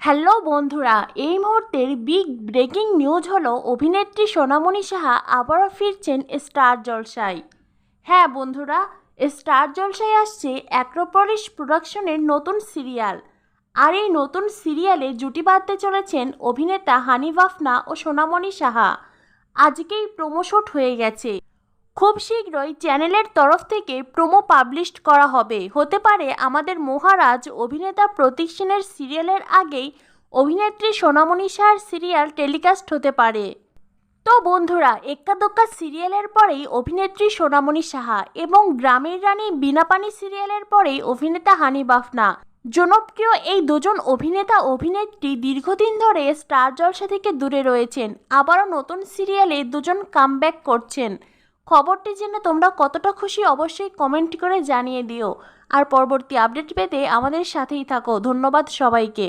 Hello বন্ধুরা, এই মুহূর্তের বিগ ব্রেকিং নিউজ হলো অভিনেত্রী সোনামণি সাহা আবারও ফিরছেন স্টার জলসায়। হ্যাঁ বন্ধুরা, স্টার জলসায় আসছে অ্যাক্রোপলিস প্রোডাকশনের নতুন সিরিয়াল। আর এই নতুন সিরিয়ালে জুটি বাঁধতে চলেছেন অভিনেতা হানি বাফনা ও সোনামণি সাহা। আজকেই প্রোমো শুট হয়ে গেছে। খুব শীঘ্রই চ্যানেলের তরফ থেকে প্রোমো পাবলিশ করা হবে। হতে পারে আমাদের মহারাজ অভিনেতা প্রতীক সেনের সিরিয়ালের আগেই অভিনেত্রী সোনামণি সাহার সিরিয়াল টেলিকাস্ট হতে পারে। তো বন্ধুরা, এক্কা দোক্কা সিরিয়ালের পরেই অভিনেত্রী সোনামণি সাহা এবং গ্রামের রানী বিনা পানি সিরিয়ালের পরেই অভিনেতা হানি বাফনা। জনপ্রিয় এই দুজন অভিনেতা অভিনেত্রী দীর্ঘদিন ধরে স্টার জলসা থেকে দূরে রয়েছেন। আবারও নতুন সিরিয়ালে দুজন কামব্যাক করছেন। খবরটি জেনে তোমরা কতটা খুশি অবশ্যই কমেন্ট করে জানিয়ে দিও। আর পরবর্তী আপডেট পেতে আমাদের সাথেই থাকো। ধন্যবাদ সবাইকে।